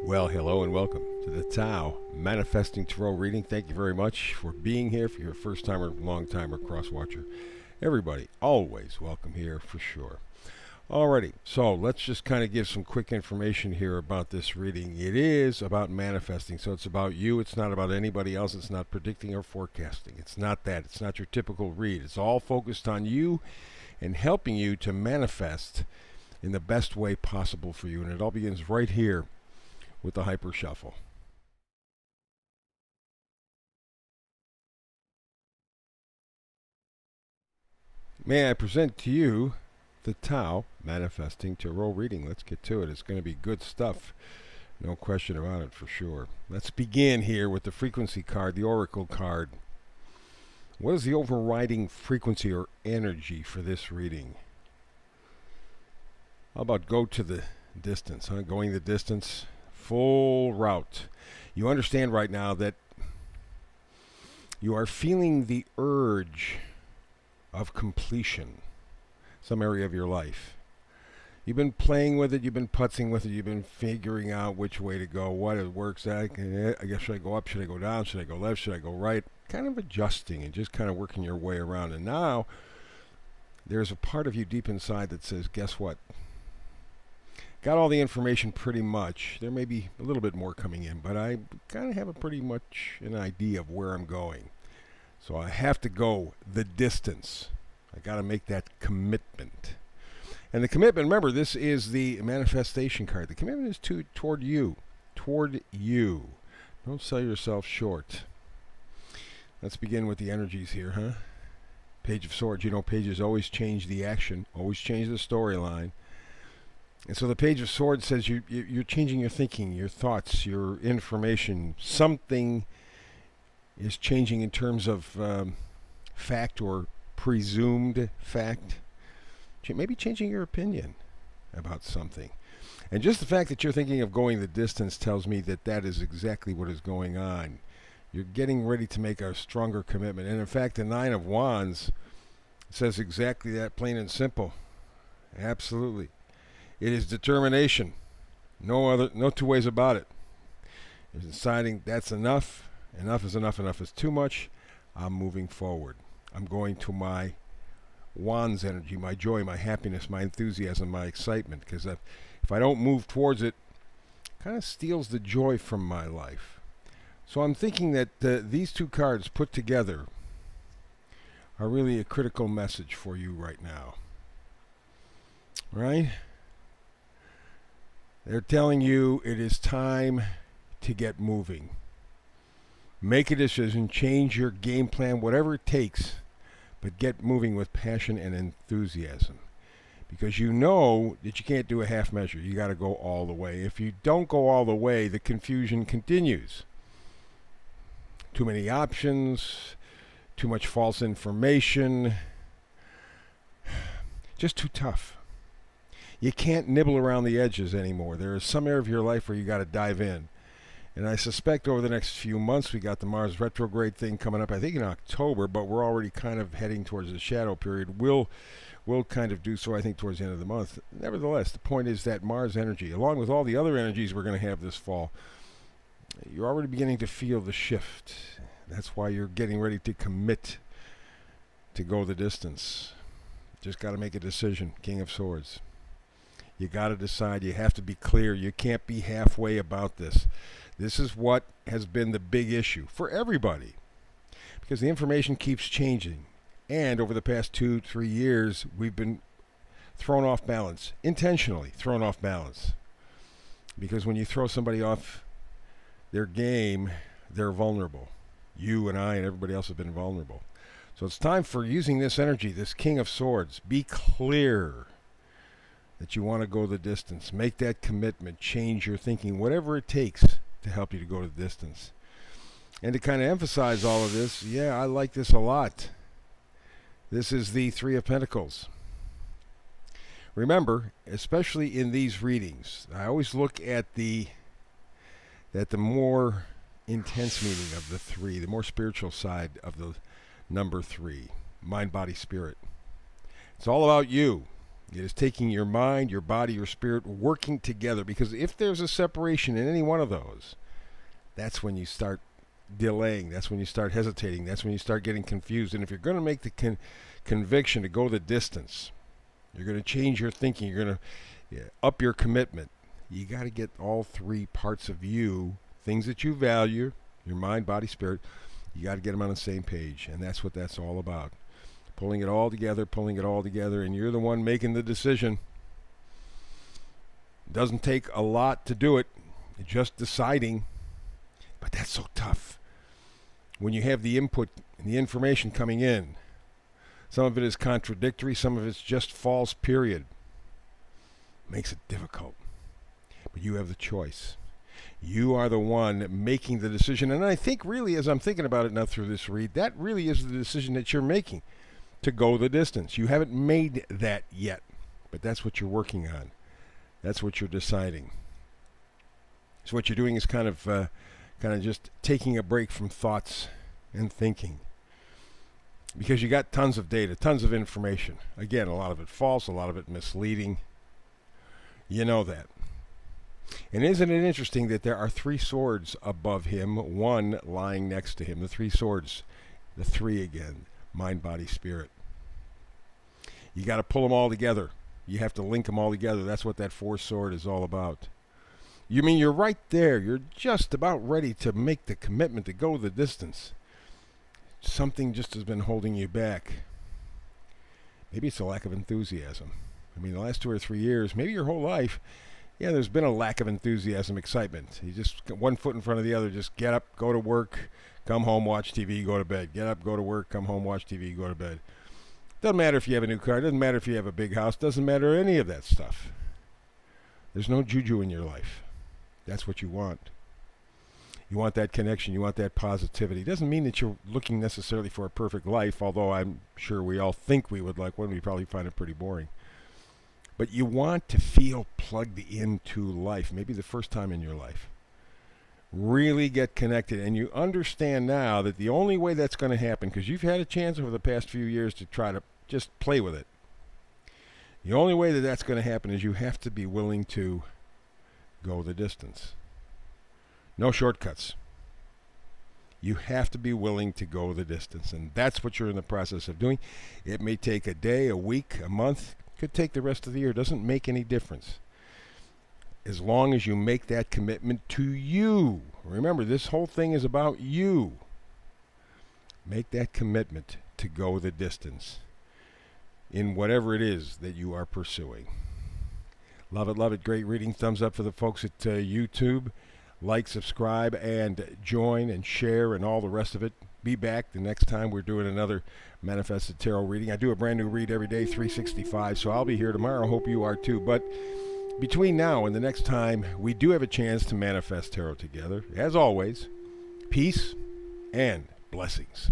Well, hello and welcome to the Tao Manifesting Tarot reading. Thank you very much for being here. For your first timer, long timer, cross watcher, everybody, always welcome here for sure. Alrighty, so let's just kind of give some quick information here about this reading. It is about manifesting, so it's about you. It's not about anybody else. It's not predicting or forecasting. It's not that. It's not your typical read. It's all focused on you and helping you to manifest in the best way possible for you. And it all begins right here with the Hyper Shuffle. May I present to you the Tao Manifesting Tarot reading. Let's get to it. It's going to be good stuff. No question about it for sure. Let's begin here with the frequency card, the Oracle card. What is the overriding frequency or energy for this reading? How about go to the distance, huh? Going the distance, full route. You understand right now that you are feeling the urge of completion, some area of your life. You've been playing with it, you've been putzing with it, you've been figuring out which way to go, what it works at. I guess, should I go up, should I go down, should I go left, should I go right? Kind of adjusting and just kind of working your way around. And now there's a part of you deep inside that says, guess what? Got all the information pretty much. There may be a little bit more coming in, but I kind of have a pretty much an idea of where I'm going. So I have to go the distance. I got to make that commitment. And the commitment, remember, this is the manifestation card. The commitment is toward you. Toward you. Don't sell yourself short. Let's begin with the energies here, huh? Page of Swords. You know, pages always change the action, always change the storyline. And so the Page of Swords says you're changing your thinking, your thoughts, your information. Something is changing in terms of fact or presumed fact. Maybe changing your opinion about something. And just the fact that you're thinking of going the distance tells me that that is exactly what is going on. You're getting ready to make a stronger commitment. And in fact, the Nine of Wands says exactly that, plain and simple. Absolutely. It is determination. No two ways about it. It's deciding that's enough. Enough is enough. Enough is too much. I'm moving forward. I'm going to my Wands energy, my joy, my happiness, my enthusiasm, my excitement. Because if I don't move towards it, it kind of steals the joy from my life. So I'm thinking that these two cards put together are really a critical message for you right now. Right? They're telling you it is time to get moving. Make a decision, change your game plan, whatever it takes, but get moving with passion and enthusiasm. Because you know that you can't do a half measure. You got to go all the way. If you don't go all the way, the confusion continues. Too many options, too much false information, just too tough. You can't nibble around the edges anymore. There is some area of your life where you got to dive in. And I suspect over the next few months, we got the Mars retrograde thing coming up, I think in October, but we're already kind of heading towards the shadow period. We'll kind of do so, I think, towards the end of the month. Nevertheless, the point is that Mars energy, along with all the other energies we're going to have this fall, you're already beginning to feel the shift. That's why you're getting ready to commit to go the distance. Just got to make a decision, King of Swords. You got to decide. You have to be clear. You can't be halfway about this. This is what has been the big issue for everybody, because the information keeps changing. And over the past 2-3 years, we've been thrown off balance, intentionally thrown off balance. Because when you throw somebody off their game, they're vulnerable. You and I and everybody else have been vulnerable. So it's time for using this energy, this King of Swords. Be clear that you want to go the distance. Make that commitment. Change your thinking, whatever it takes to help you to go the distance. And to kind of emphasize all of this, yeah, I like this a lot. This is the Three of Pentacles. Remember, especially in these readings, I always look at the more intense meaning of the three, the more spiritual side of the number 3, mind, body, spirit. It's all about you. It is taking your mind, your body, your spirit, working together. Because if there's a separation in any one of those, that's when you start delaying. That's when you start hesitating. That's when you start getting confused. And if you're going to make the conviction to go the distance, you're going to change your thinking, you're going to up your commitment, you got to get all three parts of you, things that you value, your mind, body, spirit, you got to get them on the same page. And that's what that's all about. Pulling it all together, and you're the one making the decision. It doesn't take a lot to do it. It's just deciding. But that's so tough. When you have the input and the information coming in, some of it is contradictory, some of it's just false, period. Makes it difficult. But you have the choice. You are the one making the decision. And I think really, as I'm thinking about it now through this read, that really is the decision that you're making. To go the distance. You haven't made that yet, but that's what you're working on. That's what you're deciding. So what you're doing is kind of just taking a break from thoughts and thinking, because you got tons of data, tons of information. Again, a lot of it false, a lot of it misleading. You know that. And isn't it interesting that there are three swords above him, one lying next to him? The three swords, the three again. Mind, body, spirit. You got to pull them all together. You have to link them all together. That's what that fourth sword is all about. You mean you're right there. You're just about ready to make the commitment to go the distance. Something just has been holding you back. Maybe it's a lack of enthusiasm. I mean, the last 2 or 3 years, maybe your whole life, yeah, there's been a lack of enthusiasm, excitement. You just got one foot in front of the other. Just get up, go to work, come home, watch TV, go to bed. Get up, go to work, come home, watch TV, go to bed. Doesn't matter if you have a new car. Doesn't matter if you have a big house. Doesn't matter any of that stuff. There's no juju in your life. That's what you want. You want that connection. You want that positivity. Doesn't mean that you're looking necessarily for a perfect life, although I'm sure we all think we would like one. We probably find it pretty boring. But you want to feel plugged into life, maybe the first time in your life. Really get connected, and you understand now that the only way that's going to happen, because you've had a chance over the past few years to try to just play with it, the only way that that's going to happen is you have to be willing to go the distance. No shortcuts. You have to be willing to go the distance, and that's what you're in the process of doing. It may take a day, a week, a month, could take the rest of the year. It doesn't make any difference. As long as you make that commitment to you. Remember, this whole thing is about you. Make that commitment to go the distance in whatever it is that you are pursuing. Love it, love it. Great reading. Thumbs up for the folks at YouTube. Like, subscribe, and join and share and all the rest of it. Be back the next time we're doing another Manifested Tarot reading. I do a brand new read every day, 365, so I'll be here tomorrow. Hope you are too. But between now and the next time, we do have a chance to manifest tarot together. As always, peace and blessings.